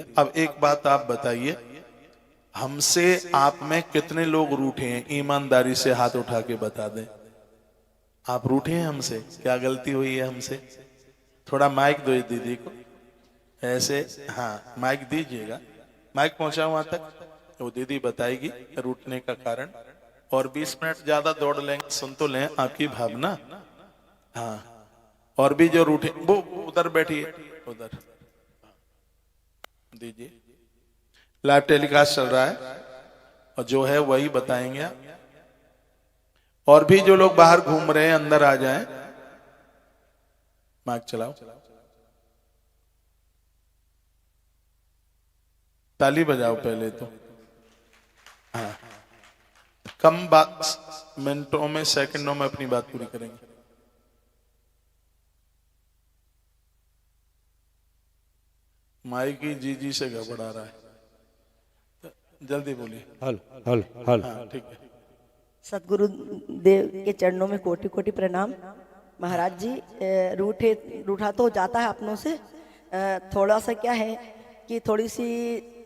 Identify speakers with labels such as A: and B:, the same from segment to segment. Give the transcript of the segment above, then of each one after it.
A: है। अब एक बात आप बताइए, हमसे आप में कितने लोग रूठे हैं? ईमानदारी से हाथ उठा के बता दें। आप रूठे हैं हमसे? क्या गलती हुई है हमसे? थोड़ा माइक दो दीदी को, ऐसे, हाँ माइक दीजिएगा, माइक पहुंचा वहां तक, वो दीदी बताएगी रूठने का कारण। और 20 मिनट ज्यादा दौड़ लेंगे, सुन तो लें आपकी भावना। हाँ, और भी जो रूठे वो उधर बैठिए, उधर दीजिए। लाइव टेलीकास्ट चल रहा है और जो है वही बताएंगे। और भी जो लोग बाहर घूम रहे हैं अंदर आ जाएं। माइक चलाओ, ताली बजाओ पहले तो। हाँ, कम बात, मिनटों में सेकंडों में अपनी बात पूरी करेंगे। माइक ही जी से घबरा रहा है, जल्दी बोलिए।
B: हल हल हल।
A: हाँ ठीक है।
C: सतगुरु देव के चरणों में कोटि कोटि प्रणाम। महाराज जी, रूठा तो जाता है अपनों से, थोड़ा सा क्या है कि थोड़ी सी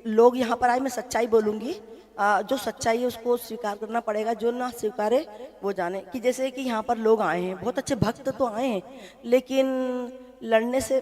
C: लोग यहाँ पर आए, मैं सच्चाई बोलूँगी, जो सच्चाई है उसको स्वीकार करना पड़ेगा, जो ना स्वीकारे वो जाने। कि जैसे कि यहाँ पर लोग आए हैं, बहुत अच्छे भक्त तो आए हैं, लेकिन लड़ने से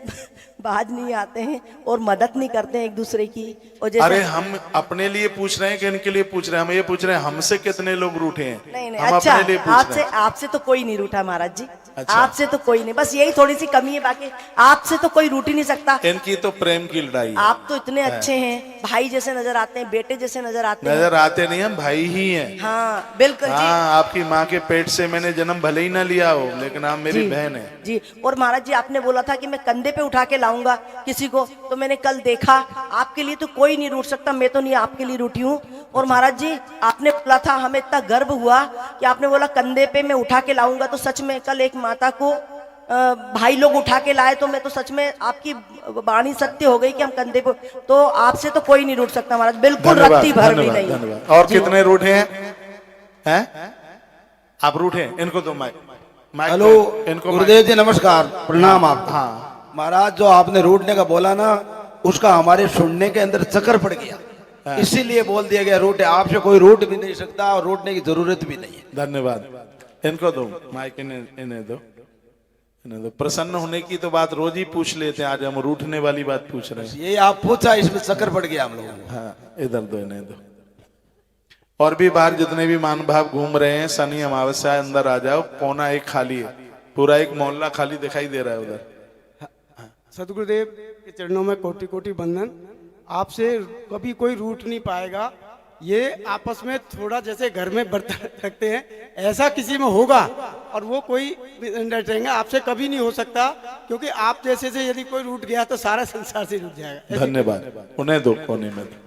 C: बाज नहीं आते हैं और मदद नहीं करते हैं एक दूसरे की। और जैसे
A: अरे हम अपने लिए पूछ रहे हैं कि इनके लिए पूछ रहे हैं? हम ये पूछ रहे हैं हमसे कितने लोग रूठे हैं।
C: नहीं नहीं,
A: हम
C: अच्छा,
A: अपने लिए पूछ रहे हैं।
C: आपसे तो कोई नहीं रूठा महाराज जी।
A: अच्छा।
C: आपसे तो कोई नहीं, बस यही थोड़ी सी कमी है, बाकी आपसे तो कोई रूठ ही नहीं सकता।
A: इनकी तो प्रेम की लड़ाई है।
C: आप तो इतने अच्छे हैं, भाई जैसे नजर आते हैं, बेटे जैसे नजर आते हैं।
A: नजर आते नहीं, हम भाई ही हैं।
C: हाँ बिल्कुल जी।
A: हाँ, आपकी माँ के पेट से मैंने जन्म भले ही ना लिया हो, लेकिन आप मेरी
C: जी,
A: बहन है
C: जी। और महाराज जी, आपने बोला था कि मैं कंधे पे उठा के लाऊंगा किसी को, तो मैंने कल देखा आपके लिए तो कोई नहीं रूठ सकता, मैं तो नहीं आपके लिए रूठी हूँ। और महाराज जी, आपने बोला था, हमें इतना गर्व हुआ कि आपने बोला कंधे पे मैं उठा के लाऊंगा, तो सच में कल एक माता को भाई लोग उठा के लाए, तो मैं तो सच में आपकी वाणी सत्य हो गई कि हम कंधे पे, तो आपसे तो कोई नहीं रूठ सकता महाराज, बिल्कुल रत्ती भर भी नहीं।
A: धन्यवाद। और कितने रूठे हैं? आप रूठे हैं? इनको दो माइक।
B: हेलो गुरुदेव जी, नमस्कार, प्रणाम आप।
A: हाँ
B: महाराज, जो आपने रूठने का बोला ना, उसका हमारे सुनने के अंदर चक्कर पड़ गया, इसीलिए बोल दिया गया रूठे। आपसे कोई रूठ भी नहीं सकता और रूठने की जरूरत भी नहीं है।
A: धन्यवाद। इनको दो माइक, इन्हें दो। प्रसन्न होने की तो बात रोज ही पूछ लेते हैं, आज हम रूठने वाली बात पूछ रहे हैं।
B: ये आप पूछा, इसमें चक्कर पड़ गया हम लोगों को।
A: हाँ, इधर दो, इन्हें दो। और भी बाहर जितने भी मान भाव घूम रहे हैं, शनि अमावस्या, अंदर आ जाओ, पौना एक खाली है, पूरा एक मोहल्ला खाली दिखाई दे रहा है उधर।
D: सतगुरुदेव के चरणों में कोटि कोटि बंदन। आपसे कभी कोई रूठ नहीं पाएगा। ये आपस में थोड़ा जैसे घर में बर्तन रखते हैं, ऐसा किसी में होगा और वो कोई अंडरस्टैंडिंग आपसे कभी नहीं हो सकता, क्योंकि आप जैसे से यदि कोई रूठ गया तो सारा संसार से रूठ जाएगा।
A: धन्यवाद। उन्हें दो, कोने में दो।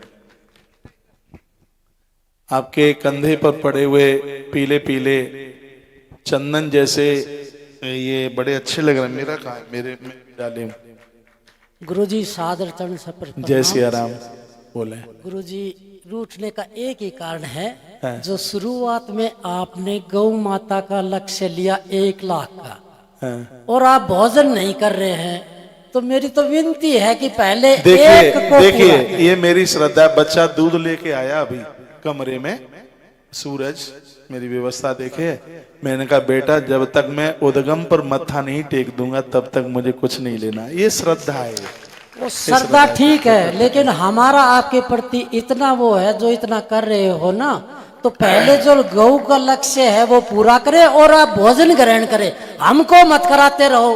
A: आपके कंधे पर पड़े हुए पीले पीले चंदन जैसे ये बड़े अच्छे लग रहे हैं। मेरा कहाँ है? मेरे में डाले हूं।
E: गुरुजी सादर चरण से प्रणाम।
A: जय सिया राम। बोले।
E: गुरुजी, रूठने का एक ही कारण है, जो शुरुआत में आपने गौ माता का लक्ष्य लिया 1 लाख का, और आप भोजन नहीं कर रहे हैं, तो मेरी तो विनती है कि पहले
A: देखिए ये मेरी श्रद्धा। बच्चा दूध लेके आया अभी कमरे में, सूरज मेरी व्यवस्था देखे, मैंने कहा बेटा जब तक मैं उद्गम पर मत्था नहीं टेक दूंगा तब तक मुझे कुछ नहीं लेना। ये श्रद्धा है।
E: वो श्रद्धा ठीक है, लेकिन हमारा आपके प्रति इतना वो है, जो इतना कर रहे हो ना, तो पहले जो गौ का लक्ष्य है वो पूरा करे और आप भोजन ग्रहण करें। हमको मत कराते रहो,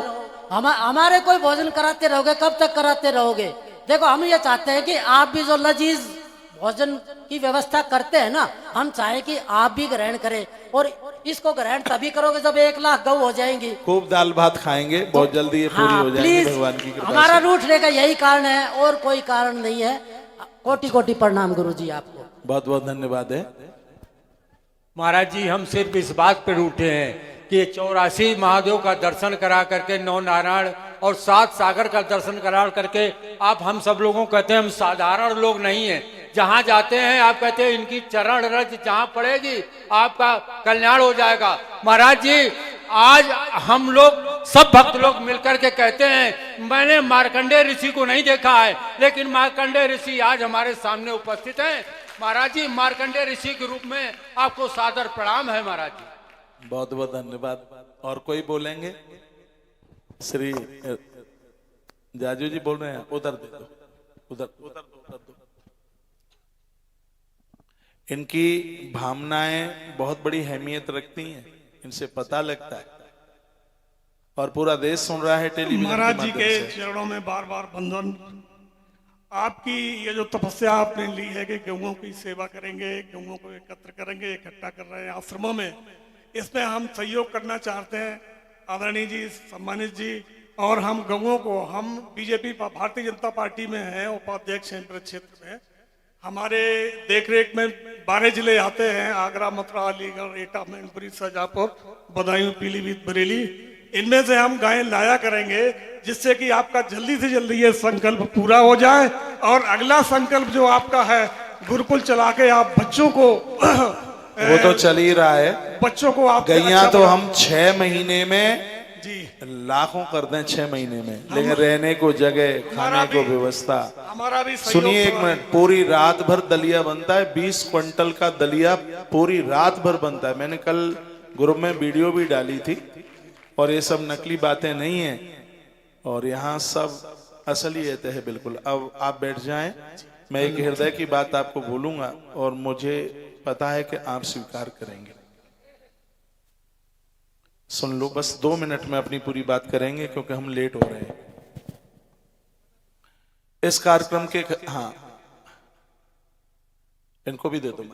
E: हमारे कोई भोजन कराते रहोगे, कब तक कराते रहोगे? देखो, हम ये चाहते हैं कि आप भी जो लजीज भोजन की व्यवस्था करते हैं ना, हम चाहे कि आप भी ग्रहण करें, और इसको ग्रहण तभी करोगे जब 1 लाख गौ हो जाएंगी।
A: खूब दाल भात खाएंगे, बहुत जल्दी ये पूरी हो जाएगी भगवान की कृपा से।
E: हमारा रूठने का यही कारण है और कोई कारण नहीं है। कोटि कोटि प्रणाम गुरुजी आपको।
A: बहुत बहुत धन्यवाद है।
F: महाराज जी, हम सिर्फ इस बात पर रूठे हैं कि 84 महादेव का दर्शन करा करके, 9 नारायण और 7 सागर का दर्शन करा करके आप हम सब लोगों को कहते हैं हम साधारण लोग नहीं हैं। जहां जाते हैं आप कहते हैं इनकी चरण रज जहां पड़ेगी आपका कल्याण हो जाएगा। महाराज जी, आज हम लोग सब भक्त लोग मिलकर के कहते हैं मैंने मार्कंडेय ऋषि को नहीं देखा है, लेकिन मार्कंडेय ऋषि आज हमारे सामने उपस्थित हैं। महाराज जी, मार्कंडेय ऋषि के रूप में आपको सादर प्रणाम है महाराज जी।
A: बहुत बहुत धन्यवाद। और कोई बोलेंगे? श्री जाजू जी बोल रहे हैं, उधर दे दो, उधर उधर दो, उधर दो। इनकी भावनाएं बहुत बड़ी अहमियत रखती हैं, इनसे पता लगता है और पूरा देश सुन रहा है टेलीविजन
G: महाराज जी
A: माध्यम
G: के
A: से।
G: चरणों में बार बार वंदन। आपकी ये जो तपस्या आपने ली है कि गऊओं की सेवा करेंगे, गऊओं को एकत्र करेंगे, इकट्ठा कर रहे हैं आश्रमों में, इसमें हम सहयोग करना चाहते हैं आदरणीय जी, सम्मानित जी। और हम गऊओं को, हम बीजेपी भारतीय जनता पार्टी में हैं, उपाध्यक्ष हैं मेरे क्षेत्र में। हमारे देखरेख में 12 जिले आते हैं, आगरा, मथुरा, अलीगढ़, एटा, मैनपुरी, शाहजहांपुर, बदायूं, पीलीभीत, बरेली। इनमें से हम गायें लाया करेंगे, जिससे कि आपका जल्दी से जल्दी ये संकल्प पूरा हो जाए। और अगला संकल्प जो आपका है, गुरुकुल चला के आप बच्चों को
A: वो तो चल ही रहा है।
G: बच्चों को आप
A: गैया तो हम 6 महीने में
G: जी
A: लाखों कर दें 6 महीने में, लेकिन रहने को जगह, खाने को व्यवस्था।
G: हमारा भी
A: सुनिए एक मिनट, पूरी रात भर दलिया बनता है, 20 क्विंटल का दलिया पूरी रात भर बनता है। मैंने कल ग्रुप में वीडियो भी डाली थी, और ये सब नकली बातें नहीं है, और यहाँ सब असलियत है बिल्कुल। अब आप बैठ जाएं, मैं एक हृदय की बात आपको बोलूंगा और मुझे पता है कि आप स्वीकार करेंगे। सुन लो, बस 2 मिनट में अपनी पूरी बात करेंगे क्योंकि हम लेट हो रहे हैं इस कार्यक्रम के। हाँ, इनको भी दे दो।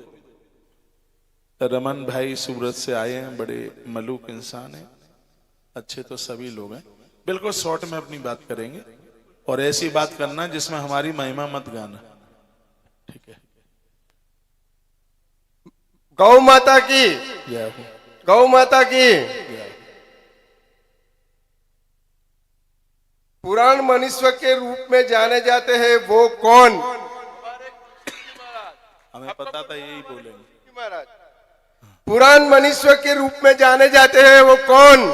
A: रमन भाई सूरत से आए हैं, बड़े मलूक इंसान हैं, अच्छे तो सभी लोग हैं। बिल्कुल शॉर्ट में अपनी बात करेंगे, और ऐसी बात करना जिसमें हमारी महिमा मत गाना, ठीक है?
H: गौ माता की,
A: जय हो।
H: गौ माता की। पुराण मनुष्य के रूप में जाने जाते हैं वो कौन?
A: हमें पता था यही बोलेंगे
H: महाराज। पुराण मनुष्य के रूप में जाने जाते हैं वो कौन?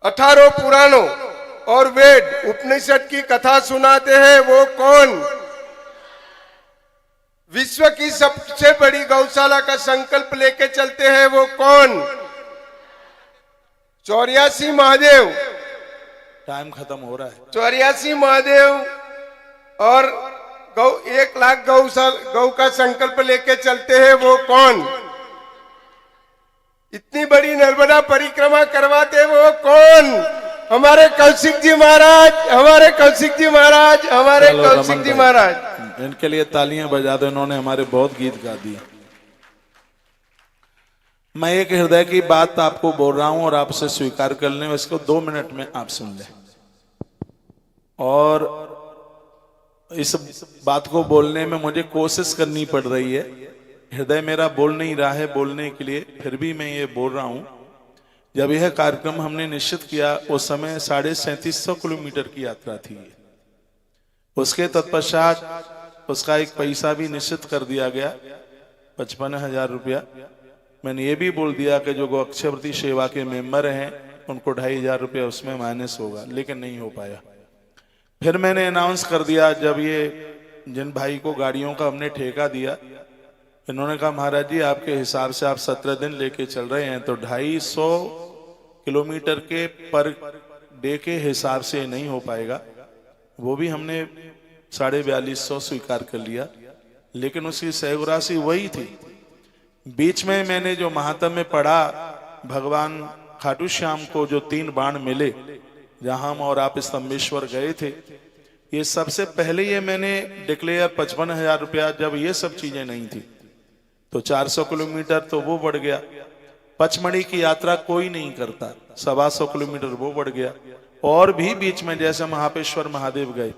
H: 18 पुराणों और वेद उपनिषद की कथा सुनाते हैं वो कौन? विश्व की सबसे बड़ी गौशाला का संकल्प लेके चलते हैं वो कौन? 84 महादेव,
A: टाइम खत्म हो रहा है।
H: 84 महादेव और गौ 1 लाख गौ का संकल्प लेके चलते हैं वो कौन? इतनी बड़ी नर्मदा परिक्रमा करवाते वो कौन? हमारे कौशिक जी महाराज, हमारे कौशिक जी महाराज, हमारे
A: चलो,
H: कौशिक
A: रमन
H: जी
A: भाई,
H: महाराज।
A: इनके लिए तालियां बजा दो, इन्होंने हमारे बहुत गीत गा दिए। मैं एक हृदय की बात आपको बोल रहा हूं और आपसे स्वीकार कर लें, इसको 2 मिनट में आप सुन लें। और इस बात को बोलने में मुझे कोशिश करनी पड़ रही है, हृदय मेरा बोल नहीं रहा है बोलने के लिए, फिर भी मैं ये बोल रहा हूं। जब यह कार्यक्रम हमने निश्चित किया उस समय 3750 किलोमीटर की यात्रा थी। उसके तत्पश्चात उसका एक पैसा भी निश्चित कर दिया गया, 55,000 रुपया। मैंने ये भी बोल दिया कि जो अक्षयवृत्ति सेवा के मेंबर हैं उनको 2,500 रुपया उसमें माइनस होगा, लेकिन नहीं हो पाया। फिर मैंने अनाउंस कर दिया, जब ये जिन भाई को गाड़ियों का हमने ठेका दिया, इन्होंने कहा महाराज जी आपके हिसाब से आप 17 दिन लेके चल रहे हैं तो 250 किलोमीटर के पर डे के हिसाब से नहीं हो पाएगा। वो भी हमने 4250 स्वीकार कर लिया, लेकिन उसकी सहयोग राशि वही थी। बीच में मैंने जो महात्म में पढ़ा, भगवान खाटू श्याम को जो 3 बाण मिले, जहां हम और आप स्तंभेश्वर गए थे, ये सबसे पहले ये मैंने डिक्लेयर 55,000 रुपया, जब ये सब चीजें नहीं थी तो 400 किलोमीटर तो वो बढ़ गया। पचमढ़ी की यात्रा कोई नहीं करता, 125 किलोमीटर वो बढ़ गया। और भी बीच में जैसे महापेश्वर महादेव गए,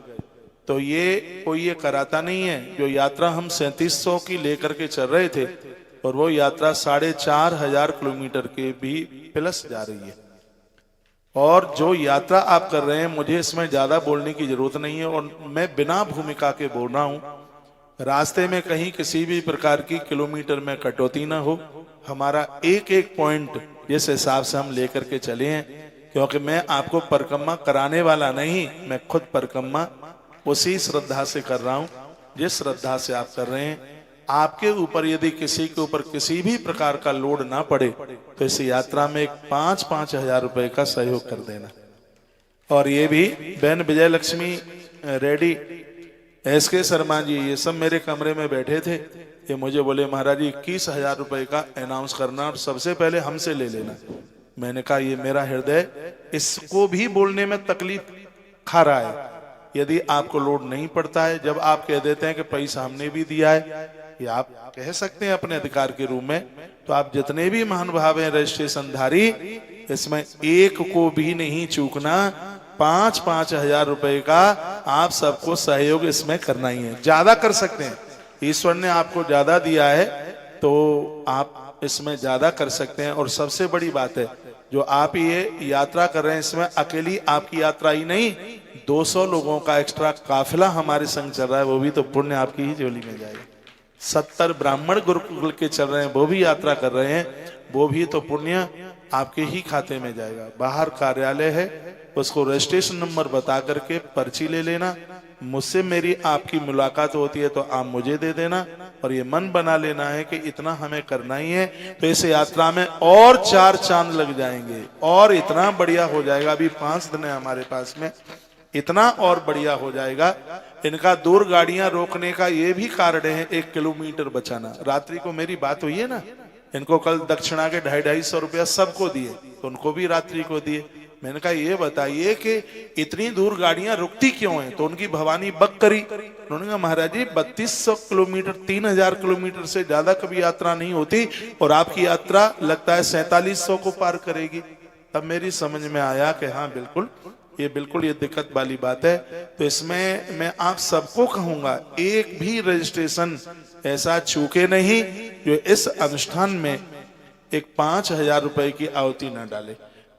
A: तो ये कोई ये कराता नहीं है। जो यात्रा हम 3700 की लेकर के चल रहे थे, और वो यात्रा 4,500 किलोमीटर के भी प्लस जा रही है। और जो यात्रा आप कर रहे हैं, मुझे इसमें ज्यादा बोलने की जरूरत नहीं है, और मैं बिना भूमिका के बोल रहा हूं। रास्ते में कहीं किसी भी प्रकार की किलोमीटर में कटौती ना हो। हमारा एक एक पॉइंट जिस हिसाब से हम लेकर के चले हैं, क्योंकि मैं आपको परिक्रमा कराने वाला नहीं, मैं खुद परिक्रमा उसी श्रद्धा से कर रहा हूं जिस श्रद्धा से आप कर रहे हैं। आपके ऊपर यदि किसी के ऊपर किसी भी प्रकार का लोड ना पड़े तो इस यात्रा में एक 5-5 हजार रुपए का सहयोग कर देना। और ये भी बहन विजय लक्ष्मी रेड्डी, SK शर्मा जी, ये सब मेरे कमरे में बैठे थे। ये मुझे बोले महाराज 21,000 रुपए का अनाउंस करना और सबसे पहले हमसे ले लेना। मैंने कहा ये मेरा हृदय इसको भी बोलने में तकलीफ खा रहा है। यदि आपको लोड नहीं पड़ता है, जब आप कह देते हैं कि पैसा हमने भी दिया है, ये आप कह सकते हैं अपने अधिकार के रूप में, तो आप जितने भी महानुभाव हैं रजिस्ट्रेशन धारी, इसमें एक को भी नहीं चूकना। 5-5 हजार रुपए का आप सबको सहयोग इसमें करना ही है। ज्यादा कर सकते हैं, ईश्वर ने आपको ज्यादा दिया है तो आप इसमें ज्यादा कर सकते हैं। और सबसे बड़ी बात है, जो आप ये यात्रा कर रहे हैं इसमें अकेली आपकी यात्रा ही नहीं, 200 लोगों का एक्स्ट्रा काफिला हमारे संग चल रहा है, वो भी तो पुण्य आपकी ही झोली में जाएगा। 70 ब्राह्मण गुरुकुल के चल रहे हैं, वो भी यात्रा कर रहे हैं, वो भी तो पुण्य आपके ही खाते में जाएगा। बाहर कार्यालय है, उसको रजिस्ट्रेशन नंबर बता करके पर्ची ले लेना। मुझसे मेरी आपकी मुलाकात होती है तो आप मुझे दे देना, और ये मन बना लेना है कि इतना हमें करना ही है, तो इस यात्रा में और 4 चांद लग जाएंगे और इतना बढ़िया हो जाएगा। अभी 5 दिन है हमारे पास में, इतना और बढ़िया हो जाएगा। इनका दूर गाड़ियां रोकने का ये भी कारण है, 1 किलोमीटर बचाना। रात्रि को मेरी बात हुई है ना, इनको कल दक्षिणा के 250-250 रुपया सबको दिए, तो उनको भी रात्रि को दिए। मैंने कहा ये बताइए कि इतनी दूर गाड़ियां रुकती क्यों हैं? तो उनकी भवानी बक करी। उन्होंने कहा महाराज जी 3200 किलोमीटर, 3000 किलोमीटर से ज्यादा कभी यात्रा नहीं होती, और आपकी यात्रा लगता है 4700 को पार करेगी। तब मेरी समझ में आया कि हाँ बिल्कुल ये दिक्कत वाली बात है। तो इसमें मैं आप सबको कहूंगा, एक भी रजिस्ट्रेशन ऐसा चूके नहीं जो इस अनुष्ठान में एक 5,000 रुपए की आहुति न डाले।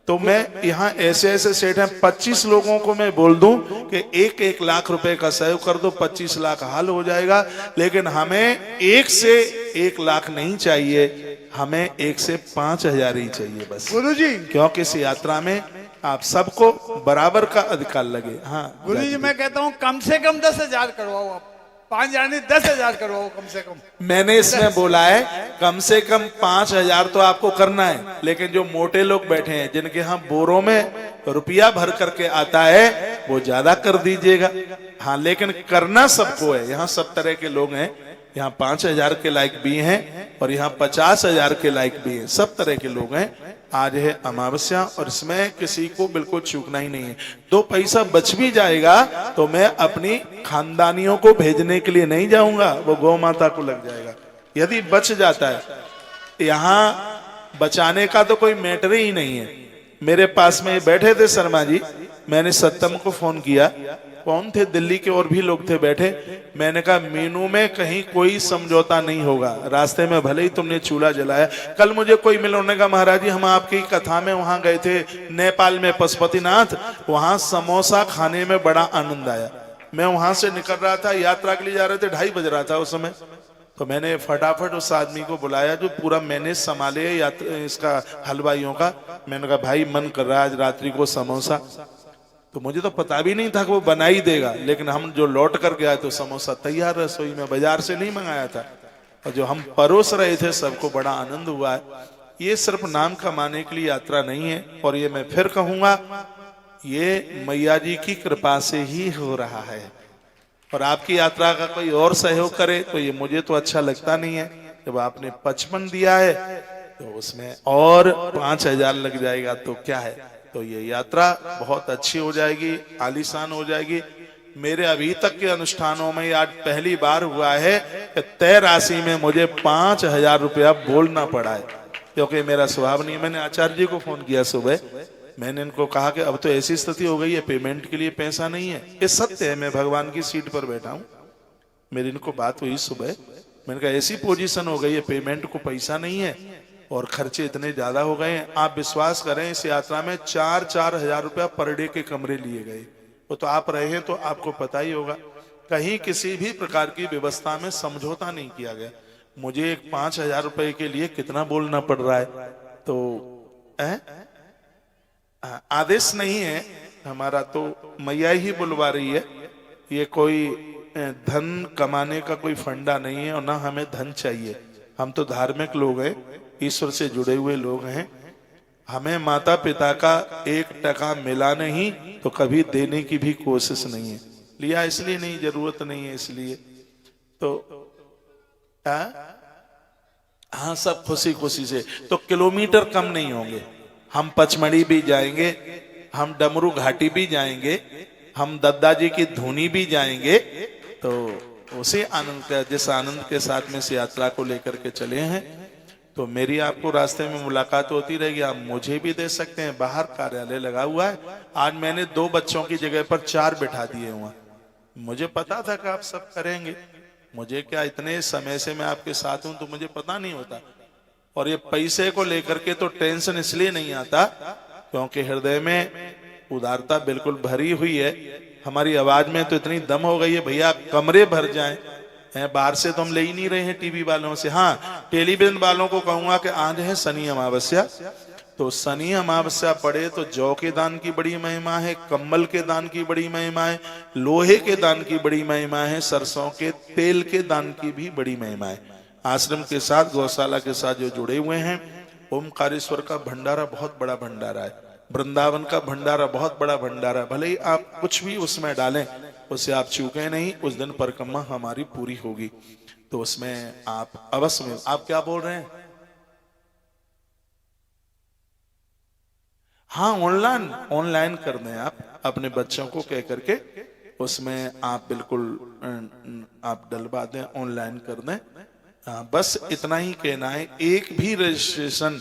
A: तो मैं यहाँ ऐसे सेठ हैं, 25 लोगों को मैं बोल दूं कि 1-1 लाख रुपए का सहयोग कर दो, 25 लाख हल हो जाएगा। लेकिन हमें 1 से 1 लाख नहीं चाहिए, हमें 1 से 5,000 ही चाहिए बस
I: गुरुजी।
A: क्योंकि इस यात्रा में आप सबको बराबर का अधिकार लगे। हाँ
I: गुरुजी, मैं कहता हूँ कम से कम 10,000 करवाओ आप, 5,000 नहीं 10,000 करवाओ कम से कम।
A: मैंने इसमें बोला है कम से कम 5,000 तो आपको करना है, लेकिन जो मोटे लोग बैठे हैं जिनके यहाँ बोरों में रुपया भर करके आता है वो ज्यादा कर दीजिएगा। हाँ लेकिन करना सबको है। यहाँ सब तरह के लोग हैं, यहाँ 5,000 के लायक भी हैं और यहाँ 50,000 के लायक भी हैं, सब तरह के लोग हैं। आज है अमावस्या और इसमें किसी को बिल्कुल चूकना ही नहीं है। 2 पैसा बच भी जाएगा तो मैं अपनी खानदानियों को भेजने के लिए नहीं जाऊंगा, वो गौ माता को लग जाएगा। यदि बच जाता है, यहाँ बचाने का तो कोई मैटर ही नहीं है। मेरे पास में बैठे थे शर्मा जी, मैंने सत्तम को फोन किया, कौन थे, दिल्ली के और भी लोग थे बैठे। मैंने कहा मीनू में कहीं कोई समझौता नहीं होगा, रास्ते में भले ही तुमने चूल्हा जलाया। कल मुझे कोई मिला, उन्होंने कहा महाराज जी हम आपकी कथा में वहां गए थे नेपाल में पशुपतिनाथ, वहां समोसा खाने में बड़ा आनंद आया। मैं वहां से निकल रहा था, यात्रा के लिए जा रहे थे, 2:30 बज रहा था उस समय। तो मैंने फटाफट उस आदमी को बुलाया जो पूरा मैनेज संभाले यात्रा इसका हलवाइयों का। मैंने कहा भाई मन कर रहा है आज रात्रि को समोसा। तो मुझे तो पता भी नहीं था कि वो बना ही देगा, लेकिन हम जो लौट कर गया तो समोसा तैयार रसोई में, बाजार से नहीं मंगाया था। और जो हम परोस रहे थे सबको बड़ा आनंद हुआ है। ये सिर्फ नाम कमाने के लिए यात्रा नहीं है, और ये मैं फिर कहूंगा ये मैया जी की कृपा से ही हो रहा है। और आपकी यात्रा का कोई और सहयोग करे तो ये मुझे तो अच्छा लगता नहीं है। जब आपने 55 दिया है तो उसमें और 5,000 लग जाएगा तो क्या है। तो ये यात्रा बहुत अच्छी हो जाएगी, आलीशान हो जाएगी। मेरे अभी तक के अनुष्ठानों में आज पहली बार हुआ है कि तय राशि में मुझे 5,000 रुपया बोलना पड़ा है, क्योंकि मेरा स्वभाव नहीं है। मैंने आचार्य जी को फोन किया सुबह, मैंने इनको कहा कि अब तो ऐसी स्थिति हो गई है पेमेंट के लिए पैसा नहीं है। ये सत्य है, मैं भगवान की सीट पर बैठा हूँ। मेरी इनको बात हुई सुबह, मैंने कहा ऐसी पोजीशन हो गई है पेमेंट को पैसा नहीं है और खर्चे इतने ज्यादा हो गए हैं। आप विश्वास करें इस यात्रा में 4-4 हजार रुपया पर डे के कमरे लिए गए। वो तो आप रहे हैं तो आपको पता ही होगा, कहीं किसी भी प्रकार की व्यवस्था में समझौता नहीं किया गया। मुझे एक 5,000 रुपए के लिए कितना बोलना पड़ रहा है। तो आदेश नहीं है हमारा, तो मैया ही बुलवा रही है। ये कोई धन कमाने का कोई फंडा नहीं है और ना हमें धन चाहिए। हम तो धार्मिक लोग हैं, ईश्वर से जुड़े हुए लोग हैं। हमें माता पिता का 1 टका मिला नहीं तो कभी देने की भी कोशिश नहीं है। लिया इसलिए नहीं, जरूरत नहीं है इसलिए। तो हाँ, सब खुशी खुशी से। तो किलोमीटर कम नहीं होंगे। हम पचमढ़ी भी जाएंगे, हम डमरू घाटी भी जाएंगे, हम दद्दा जी की धुनी भी जाएंगे। तो उसी आनंद का, जिस आनंद के साथ में इस यात्रा को लेकर के चले हैं, तो मेरी आपको रास्ते में मुलाकात होती रहेगी। आप मुझे भी दे सकते हैं, बाहर कार्यालय लगा हुआ है। आज मैंने 2 बच्चों की जगह पर 4 बिठा दिए हुआ। मुझे पता था कि आप सब करेंगे। मुझे क्या, इतने समय से मैं आपके साथ हूं तो मुझे पता नहीं होता। और ये पैसे को लेकर के तो टेंशन इसलिए नहीं आता क्योंकि हृदय में उदारता बिल्कुल भरी हुई है। हमारी आवाज में तो इतनी दम हो गई है, भैया कमरे भर जाएं। बाहर से तो हम ले ही नहीं रहे हैं टीवी वालों से। हाँ, टेलीविजन वालों को कहूंगा कि आज है शनि अमावस्या, तो शनि अमावस्या पड़े तो जौ के दान की बड़ी महिमा है, कम्बल के दान की बड़ी महिमा है, लोहे के दान की बड़ी महिमा है, सरसों के तेल के दान की भी बड़ी महिमा है। आश्रम के साथ, गौशाला के साथ जो जुड़े हुए हैं, ओमकारेश्वर का भंडारा बहुत बड़ा भंडारा है, वृंदावन का भंडारा बहुत बड़ा भंडारा। भले ही आप कुछ भी उसमें डालें, उससे आप चूके नहीं। उस दिन परिक्रमा हमारी पूरी होगी, तो उसमें आप अवश्य में। आप क्या बोल रहे हैं? हाँ, ऑनलाइन कर दें आप अपने बच्चों को कह करके, उसमें आप बिल्कुल आप डलवा दें, ऑनलाइन कर दें। बस इतना ही कहना है, एक भी रजिस्ट्रेशन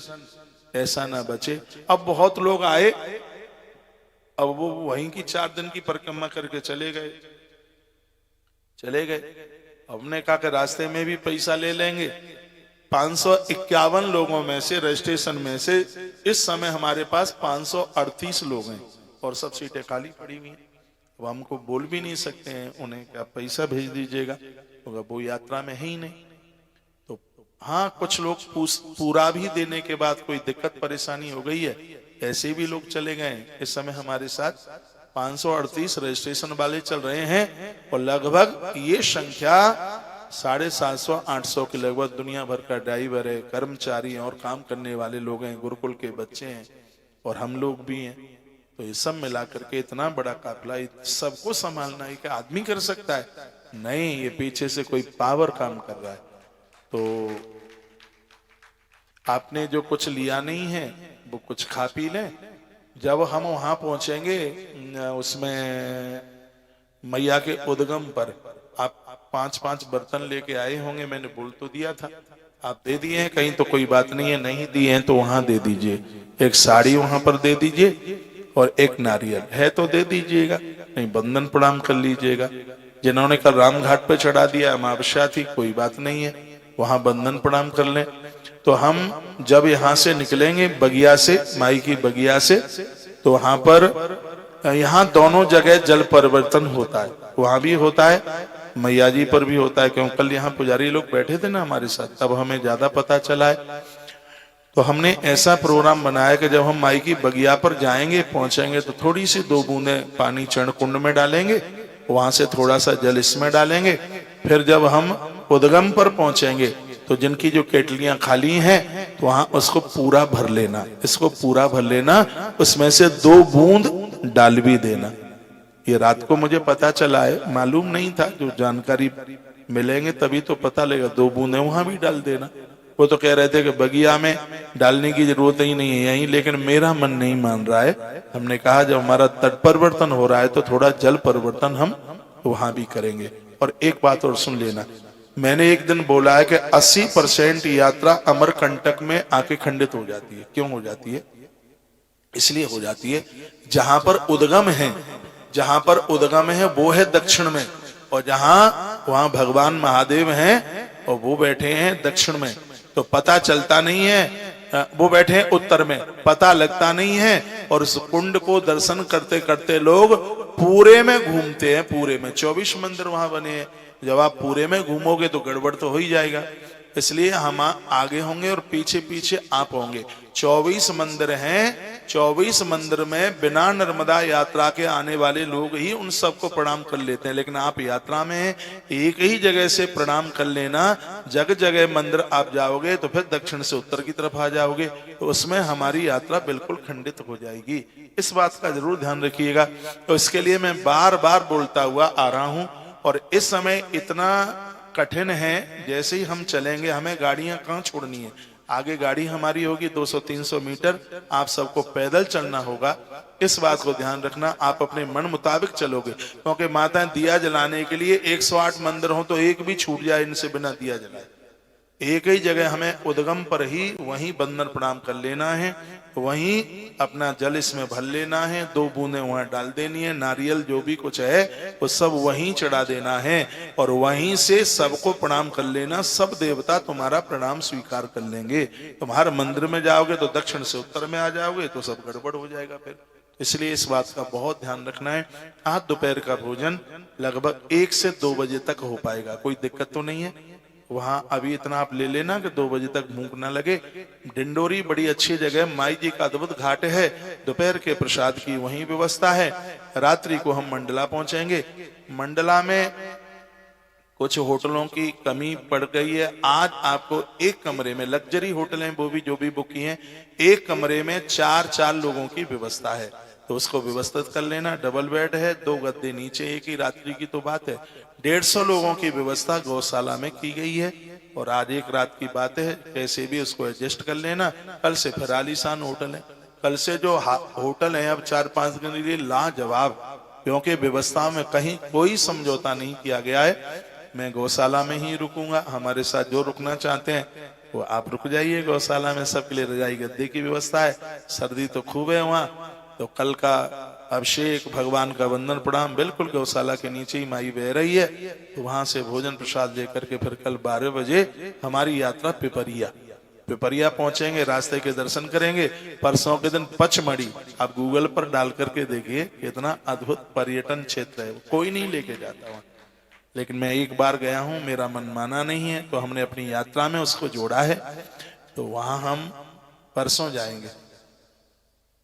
A: ऐसा ना बचे। अब बहुत लोग आए, अब वो वहीं की 4 दिन की परिक्रमा करके चले गए। हमने कहा कि रास्ते में भी पैसा ले लेंगे। 551 लोगों में से, रजिस्ट्रेशन में से इस समय हमारे पास 538 लोग हैं और सब सीटें खाली पड़ी हुई हैं। अब हमको बोल भी नहीं सकते हैं उन्हें क्या पैसा भेज दीजिएगा, तो वो यात्रा में है ही नहीं। तो हाँ, कुछ लोग पूरा भी देने के बाद कोई दिक्कत परेशानी हो गई है, ऐसे भी लोग चले गए। इस समय हमारे साथ 538 रजिस्ट्रेशन वाले चल रहे हैं और लगभग ये संख्या 750-800 के लगभग दुनिया भर का ड्राइवर है, कर्मचारी और काम करने वाले लोग हैं, गुरुकुल के बच्चे हैं और हम लोग भी हैं। तो ये सब मिला करके इतना बड़ा काफिला, सबको संभालना है कि आदमी कर सकता है? नहीं, ये पीछे से कोई पावर काम कर रहा है। तो आपने जो कुछ लिया नहीं है वो कुछ खा पी लें। जब हम वहां पहुंचेंगे, उसमें मैया के उद्गम पर आप 5-5 बर्तन लेके आए होंगे, मैंने बोल तो दिया था। आप दे दिए हैं कहीं तो कोई बात नहीं है, नहीं दिए हैं तो वहां दे दीजिए। एक साड़ी वहां पर दे दीजिए और एक नारियल है तो दे दीजिएगा, नहीं बंधन प्रणाम कर लीजिएगा। जिन्होंने कल राम घाट पे चढ़ा दिया, अमावस्या थी, कोई बात नहीं है, वहां बंधन प्रणाम कर लें। तो हम जब यहाँ से निकलेंगे बगिया से, माई की बगिया से, तो वहां पर, यहाँ दोनों जगह जल परिवर्तन होता है, वहां भी होता है, मैया जी पर भी होता है। क्योंकि कल यहाँ पुजारी लोग बैठे थे ना हमारे साथ, तब हमें ज्यादा पता चला है। तो हमने ऐसा प्रोग्राम बनाया कि जब हम माई की बगिया पर जाएंगे, पहुंचेंगे, तो थोड़ी सी 2 बूंदें पानी चरण कुंड में डालेंगे, वहां से थोड़ा सा जल इसमें डालेंगे। फिर जब हम उद्गम पर पहुंचेंगे तो जिनकी जो केटलियां खाली हैं, तो वहां उसको पूरा भर लेना, इसको पूरा भर लेना, उसमें से 2 बूंद डाल भी देना। ये रात को मुझे पता चला है, मालूम नहीं था। जो जानकारी मिलेंगे तभी तो पता लगेगा। 2 बूंदें वहां भी डाल देना। वो तो कह रहे थे कि बगिया में डालने की जरूरत ही नहीं है यहीं, लेकिन मेरा मन नहीं मान रहा है। हमने कहा जब हमारा तट परिवर्तन हो रहा है तो थोड़ा जल परिवर्तन हम वहां भी करेंगे। और एक बात और सुन लेना, मैंने एक दिन बोला है कि 80% यात्रा अमरकंटक में आके खंडित हो जाती है। क्यों हो जाती है? इसलिए हो जाती है, जहां पर उद्गम है, जहां पर उद्गम है वो है दक्षिण में, और वहां भगवान महादेव हैं और वो बैठे हैं दक्षिण में। तो पता चलता नहीं है, वो बैठे हैं उत्तर में, पता लगता नहीं है। और उस कुंड को दर्शन करते करते लोग पूरे में घूमते हैं। पूरे में 24 मंदिर वहां बने हैं। जब आप पूरे में घूमोगे तो गड़बड़ तो हो ही जाएगा। इसलिए हम आगे होंगे और पीछे पीछे आप होंगे। 24 मंदिर हैं, 24 मंदिर में बिना नर्मदा यात्रा के आने वाले लोग ही उन सबको प्रणाम कर लेते हैं, लेकिन आप यात्रा में हैं, एक ही जगह से प्रणाम कर लेना। जगह जगह मंदिर आप जाओगे तो फिर दक्षिण से उत्तर की तरफ आ जाओगे, तो उसमें हमारी यात्रा बिल्कुल खंडित हो जाएगी। इस बात का जरूर ध्यान रखिएगा। तो इसके लिए मैं बार बार बोलता हुआ आ रहा हूं। और इस समय इतना कठिन है, जैसे ही हम चलेंगे हमें गाड़ियां कहाँ छोड़नी है, आगे गाड़ी हमारी होगी 200-300 मीटर, आप सबको पैदल चलना होगा। इस बात को ध्यान रखना, आप अपने मन मुताबिक चलोगे, क्योंकि माताएं दिया जलाने के लिए 108 मंदिर हो तो एक भी छूट जाए इनसे बिना दिया जलाए। एक ही जगह हमें उद्गम पर ही वहीं बंदन प्रणाम कर लेना है, वहीं अपना जल इसमें भर लेना है, 2 बूंदें वहां डाल देनी है, नारियल जो भी कुछ है वो सब वहीं चढ़ा देना है और वहीं से सबको प्रणाम कर लेना। सब देवता तुम्हारा प्रणाम स्वीकार कर लेंगे। तुम्हारे मंदिर में जाओगे तो दक्षिण से उत्तर में आ जाओगे तो सब गड़बड़ हो जाएगा फिर। इसलिए इस बात का बहुत ध्यान रखना है। आज दोपहर का भोजन लगभग 1 से 2 बजे तक हो पाएगा, कोई दिक्कत तो नहीं है। वहां अभी इतना आप ले लेना कि 2 बजे तक भूख ना लगे। डिंडोरी बड़ी अच्छी जगह, माई जी का अद्भुत घाट है, दोपहर के प्रसाद की वहीं व्यवस्था है। रात्रि को हम मंडला पहुंचेंगे। मंडला में कुछ होटलों की कमी पड़ गई है। आज आपको एक कमरे में, लग्जरी होटल हैं वो भी जो भी बुक की हैं, एक कमरे में 4 लोगों की व्यवस्था है, तो उसको व्यवस्थित कर लेना। डबल बेड है, 2 गद्दे नीचे, एक ही रात्रि की तो बात है। 150 लोगों की व्यवस्था गौशाला में की गई है और आज एक रात की बात है, कैसे भी उसको एडजस्ट कर लेना। कल से फिर आलीशान होटल है। कल से जो होटल है अब 4-5 दिन के लिए लाजवाब, क्योंकि व्यवस्था में कहीं कोई समझौता नहीं किया गया है। मैं गौशाला में ही रुकूंगा, हमारे साथ जो रुकना चाहते हैं वो आप रुक जाइए। गौशाला में सबके लिए रजाई गद्दे की व्यवस्था है, सर्दी तो खूब है वहाँ। तो कल का अभिषेक, भगवान का वंदन प्रणाम बिल्कुल गौशाला के नीचे ही माई बह रही है, तो वहां से भोजन प्रसाद लेकर के फिर कल 12 बजे हमारी यात्रा पिपरिया पहुंचेंगे। रास्ते के दर्शन करेंगे। परसों के दिन पचमढ़ी, आप गूगल पर डाल करके देखिए कितना अद्भुत पर्यटन क्षेत्र है, कोई नहीं लेके जाता वहां। लेकिन मैं एक बार गया हूं, मेरा मन माना नहीं है, तो हमने अपनी यात्रा में उसको जोड़ा है। तो वहां हम परसों जाएंगे।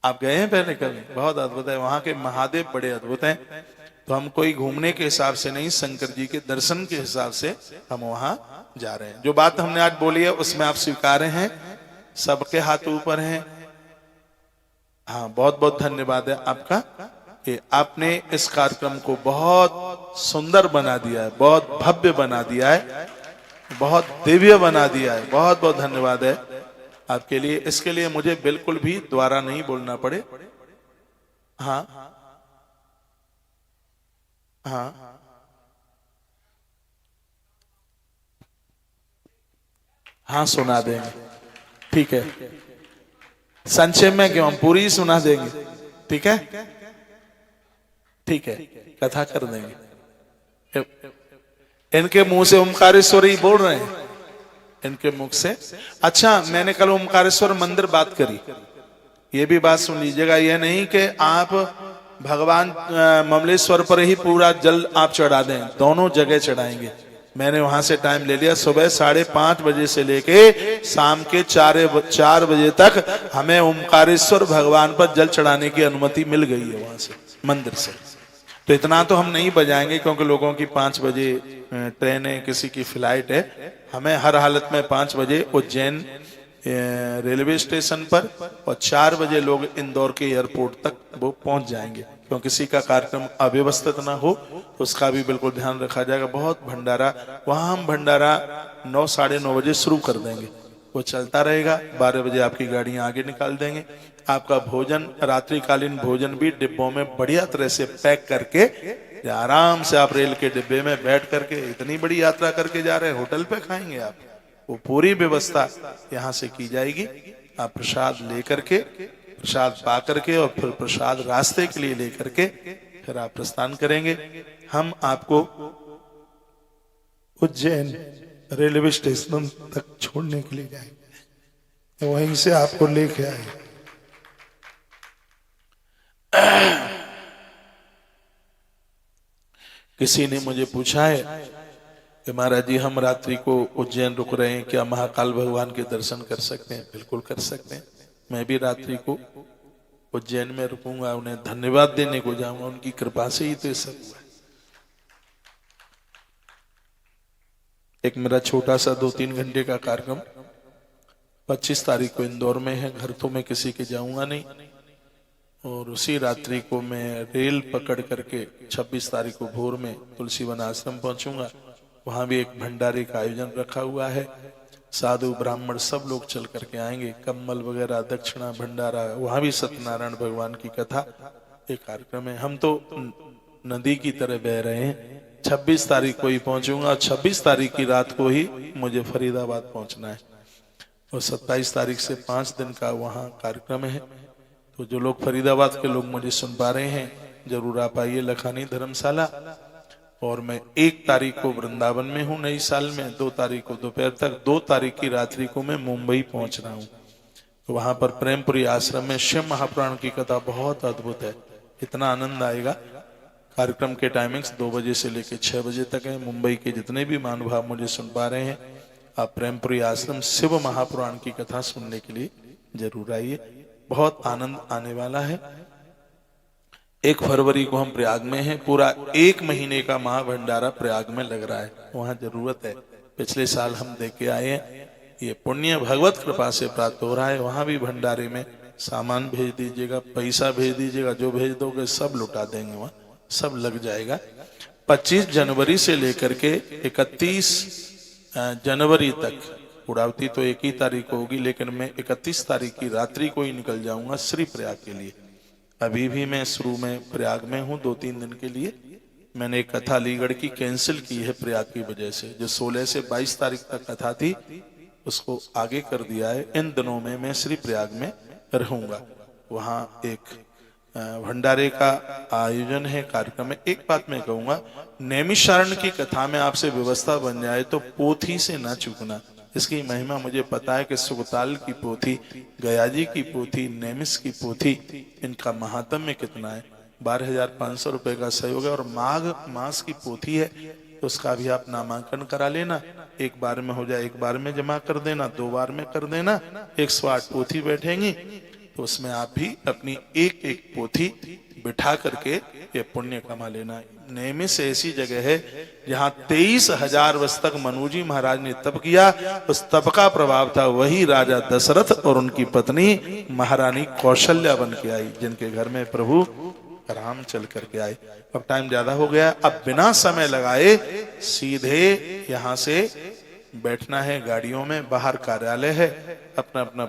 A: आप गए हैं पहले कभी? बहुत अद्भुत है वहां के महादेव, बड़े अद्भुत हैं। तो हम कोई घूमने के हिसाब से नहीं, शंकर जी के दर्शन के हिसाब से हम वहां जा रहे हैं। जो बात हमने आज बोली है उसमें आप स्वीकार हैं, सबके हाथ ऊपर हैं। हाँ, बहुत बहुत धन्यवाद है आपका कि आपने इस कार्यक्रम को बहुत सुंदर बना दिया है, बहुत भव्य बना दिया है, बहुत दिव्य बना दिया है। बहुत बहुत धन्यवाद है आपके लिए। इसके लिए मुझे बिल्कुल भी दोबारा नहीं बोलना पड़े। हाँ हाँ, हाँ सुना देंगे, ठीक है। संक्षेप में क्यों, हम पूरी सुना देंगे, ठीक है, ठीक है, कथा कर देंगे। इनके मुंह से ओमकारेश्वरी बोल रहे हैं, इनके मुख से। अच्छा, मैंने कल ओमकारेश्वर मंदिर बात करी, ये भी बात सुन लीजिएगा। ये नहीं कि आप भगवान ममलेश्वर पर ही पूरा जल आप चढ़ा दें, दोनों जगह चढ़ाएंगे। मैंने वहां से टाइम ले लिया, सुबह 5:30 बजे से लेके शाम के 4 बजे तक हमें ओमकारेश्वर भगवान पर जल चढ़ाने की अनुमति मिल गई है वहां से, मंदिर से। तो इतना तो हम नहीं बजाएंगे, क्योंकि लोगों की 5 बजे ट्रेन है, किसी की फ्लाइट है। हमें हर हालत में 5 बजे उज्जैन रेलवे स्टेशन पर और 4 बजे लोग इंदौर के एयरपोर्ट तक वो पहुंच जाएंगे, क्योंकि किसी का कार्यक्रम अव्यवस्थित ना हो, उसका भी बिल्कुल ध्यान रखा जाएगा। बहुत भंडारा, वहां हम भंडारा 9, 9:30 बजे शुरू कर देंगे, वो चलता रहेगा। 12 बजे आपकी गाड़ियां आगे निकाल देंगे। आपका भोजन, रात्रिकालीन भोजन भी डिब्बों में बढ़िया तरह से पैक करके आराम से आप रेल के डिब्बे में बैठ करके, इतनी बड़ी यात्रा करके जा रहे हैं, होटल पे खाएंगे आप, वो पूरी व्यवस्था यहाँ से की जाएगी। आप प्रसाद लेकर के, प्रसाद पा करके और फिर प्रसाद रास्ते के लिए लेकर के फिर आप प्रस्थान करेंगे। हम आपको उज्जैन रेलवे स्टेशन तक छोड़ने के लिए जाएंगे, वहीं से आपको लेके आएंगे। किसी ने मुझे पूछा है कि महाराज जी हम रात्रि को उज्जैन रुक रहे हैं, क्या महाकाल भगवान के दर्शन कर सकते हैं? बिल्कुल कर सकते हैं। मैं भी रात्रि को उज्जैन में रुकूंगा, उन्हें धन्यवाद देने को जाऊंगा, उनकी कृपा से ही तो सब हुआ। एक मेरा छोटा सा 2-3 घंटे का कार्यक्रम 25 तारीख को इंदौर में है। घर तो मैं किसी के जाऊंगा नहीं, और उसी रात्रि को मैं रेल पकड़ करके 26 तारीख को भोर में तुलसीवन आश्रम पहुंचूंगा। वहां भी एक भंडारे का आयोजन रखा हुआ है, साधु ब्राह्मण सब लोग चल करके आएंगे, कम्बल वगैरह, दक्षिणा, भंडारा, वहां भी सत्यनारायण भगवान की कथा एक कार्यक्रम है। हम तो नदी की तरह बह रहे हैं। 26 तारीख को ही पहुंचूंगा, 26 तारीख की रात को ही मुझे फरीदाबाद पहुंचना है, और 27 तारीख से 5 दिन का वहाँ कार्यक्रम है। तो जो लोग फरीदाबाद के लोग मुझे सुन पा रहे हैं, जरूर आप आइए लखानी धर्मशाला। और मैं 1 तारीख को वृंदावन में हूँ नई साल में, 2 तारीख को दोपहर तक, 2 तारीख की रात्रि को मैं मुंबई पहुंच रहा हूँ। तो वहां पर प्रेमपुरी आश्रम में शिव महापुराण की कथा बहुत अद्भुत है, इतना आनंद आएगा। कार्यक्रम के टाइमिंग्स 2 बजे से लेकर 6 बजे तक है। मुंबई के जितने भी महानुभाव मुझे सुन पा रहे हैं, आप प्रेमपुरी आश्रम शिव महापुराण की कथा सुनने के लिए जरूर आइए, बहुत आनंद आने वाला है। 1 फरवरी को हम प्रयाग में हैं, पूरा 1 महीने का महाभंडारा प्रयाग में लग रहा है, वहां जरूरत है। पिछले साल हम देख के आए हैं, ये पुण्य भगवत कृपा से प्राप्त हो रहा है। वहां भी भंडारे में सामान भेज दीजिएगा, पैसा भेज दीजिएगा, जो भेज दोगे सब लुटा देंगे, वहां सब लग जाएगा। 25 जनवरी से लेकर के 31 जनवरी तक, उड़ावती तो 1 ही तारीख को होगी, लेकिन मैं 31 तारीख की रात्रि को ही निकल जाऊंगा श्री प्रयाग के लिए। अभी भी मैं शुरू में प्रयाग में हूँ 2-3 दिन के लिए। मैंने एक कथा अलीगढ़ की कैंसिल की है प्रयाग की वजह से, जो 16 से 22 तारीख तक कथा थी उसको आगे कर दिया है। इन दिनों में मैं श्री प्रयाग में रहूंगा, वहाँ एक भंडारे का आयोजन है, कार्यक्रम है। एक बात मैं कहूंगा, नैमिषारण्य की कथा में आपसे व्यवस्था बन जाए तो पोथी से ना चूकना। इसकी महिमा मुझे पता है कि सुगताल की पोथी, गयाजी की पोथी, नैमिष की पोथी, इनका महात्म्य कितना है। 12,500 रुपए का सहयोग है, और माघ मास की पोथी है, तो उसका भी आप नामांकन करा लेना। 1 बार में हो जाए, 1 बार में जमा कर देना, 2 बार में कर देना। 108 पोथी बैठेंगी, तो उसमें आप भी अपनी एक पोथी बिठा करके ये पुण्य कमा लेना। नैमिष ऐसी जगह है जहाँ 23,000 वर्ष तक मनुजी महाराज ने तप किया। उस तप का प्रभाव था, वही राजा दशरथ और उनकी पत्नी महारानी कौशल्या बन के आई, जिनके घर में प्रभु राम चल करके आए। अब टाइम ज्यादा हो गया, अब बिना समय लगाए सीधे यहाँ से बैठना है गाड़ियों में। बाहर कार्यालय है, अपना अपना